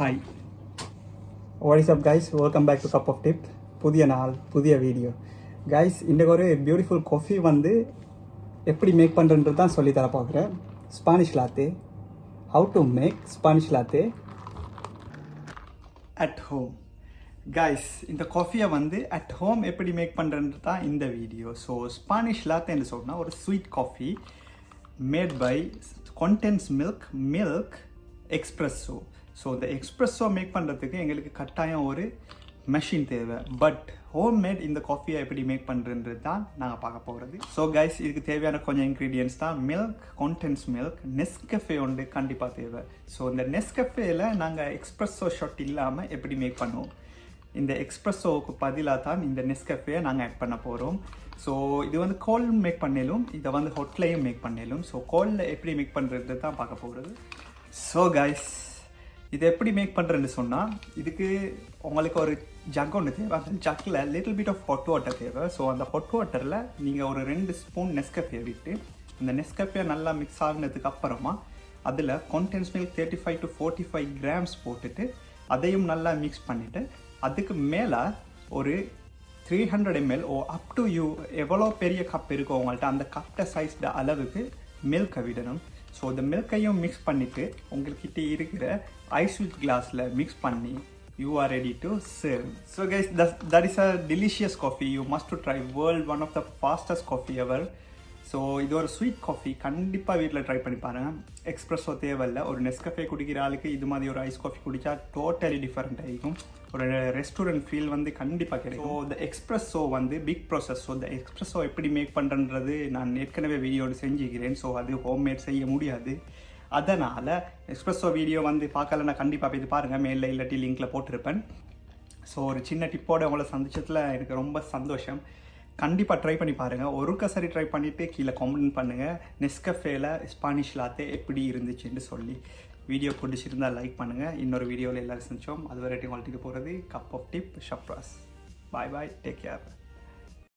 Hi. What is up guys? Welcome back to Cup of Tip. புதிய நாள் புதிய video. Guys, இன்றைக்கு ஒரு பியூட்டிஃபுல் காஃபி வந்து எப்படி மேக் பண்ணுறன்றது தான் சொல்லி தர பார்க்குறேன். Spanish லாத்தே. How to make Spanish latte at home. Guys, இந்த காஃபியை வந்து அட் ஹோம் எப்படி மேக் பண்ணுறது தான் இந்த வீடியோ. ஸோ ஸ்பானிஷ் லாத்தேன்னு சொன்னால் ஒரு sweet coffee made by condensed milk espresso. So இந்த எக்ஸ்ப்ரெஸ்ஸோ மேக் பண்ணுறதுக்கு எங்களுக்கு கட்டாயம் ஒரு மெஷின் தேவை. பட் ஹோம்மேட் இந்த காஃபியை எப்படி மேக் பண்ணுறது தான் நாங்கள் பார்க்க போகிறது. ஸோ கைஸ், இதுக்கு தேவையான கொஞ்சம் இன்க்ரீடியன்ஸ் தான் மில்க், condensed milk, நெஸ்கஃபே ஒன்று கண்டிப்பாக தேவை. ஸோ இந்த நெஸ்கஃபேயில் நாங்கள் எக்ஸ்ப்ரெஸ்ஸோ ஷாட் இல்லாமல் எப்படி மேக் பண்ணுவோம். இந்த எக்ஸ்ப்ரெஸ்ஸோவுக்கு பதிலாக தான் இந்த நெஸ்கஃபேயை நாங்கள் ஆட் பண்ண போகிறோம். ஸோ இது வந்து கோல்டு மேக் பண்ணிலும் இதை வந்து ஹொட்லையும் மேக் பண்ணிலும். ஸோ கோல்டில் எப்படி மேக் பண்ணுறது தான் பார்க்க போகிறது. ஸோ கைஸ், இதை எப்படி மேக் பண்ணுறேன்னு சொன்னால் இதுக்கு உங்களுக்கு ஒரு ஜக் ஒன்று தேவை. அந்த ஜக்கில் little bit of hot water தேவை. ஸோ அந்த ஹாட் வாட்டரில் நீங்கள் ஒரு 2 ஸ்பூன் நெஸ்கஃபே விட்டு அந்த நெஸ்கஃபே நல்லா மிக்ஸ் ஆகினதுக்கு அப்புறமா அதில் condensed milk 35 to 45 grams போட்டுட்டு அதையும் நல்லா மிக்ஸ் பண்ணிவிட்டு அதுக்கு மேலே ஒரு 300 ml oh up to you எவ்வளோ பெரிய கப் இருக்கோ உங்கள்கிட்ட அந்த கப்பை சைஸ்ட அளவுக்கு மில்கை விடணும். ஸோ இந்த மில்கையும் மிக்ஸ் பண்ணிவிட்டு உங்கள்கிட்ட இருக்கிற ஐஸ்வீட் கிளாஸில் மிக்ஸ் பண்ணி you are ready to serve. So guys, that is a delicious coffee. You must to try. World one of the fastest coffee ever. So இது ஒரு ஸ்வீட் காஃபி கண்டிப்பாக வீட்டில் ட்ரை பண்ணி பாருங்கள். எக்ஸ்ப்ரெஸ்ஸோ தேவையில்லை. ஒரு நெஸ்கஃபே குடிக்கிற ஆளுக்கு இது மாதிரி ஒரு ஐஸ் காஃபி குடித்தா டோட்டலி டிஃப்ரெண்ட் ஆகிக்கும். ஒரு ரெஸ்டாரண்ட் ஃபீல் வந்து கண்டிப்பாக கிடைக்கும். ஸோ இந்த எக்ஸ்ப்ரெஸ்ஸோ வந்து பிக் ப்ராசஸ். ஸோ இந்த எக்ஸ்ப்ரெஸ்ஸோ எப்படி மேக் பண்ணுறது நான் ஏற்கனவே வீடியோடு செஞ்சுக்கிறேன். ஸோ அது ஹோம்மேட் செய்ய முடியாது. அதனால் எக்ஸ்ப்ரெஸ்ஸோ வீடியோ வந்து பார்க்கலன்னா கண்டிப்பாக இது பாருங்கள். மேலே இல்லாட்டி லிங்க்கில் போட்டிருப்பேன். ஸோ ஒரு சின்ன டிப்போடு உங்களை சந்திச்சதில் எனக்கு ரொம்ப சந்தோஷம். கண்டிப்பாக ட்ரை பண்ணி பாருங்கள். ஒருக்க சரி ட்ரை பண்ணிவிட்டு கீழே கமெண்ட் பண்ணுங்கள் நெஸ்கஃபேல ஸ்பானிஷ் லாத்தே எப்படி இருந்துச்சுன்னு சொல்லி. வீடியோ பிடிச்சிருந்தால் லைக் பண்ணுங்கள். இன்னொரு வீடியோவில் எல்லோரும் செஞ்சோம். அது வரைக்கும் உங்களுக்கு போகிறது கப் ஆஃப் டிப் ஷப்ராஸ். Bye bye, take care.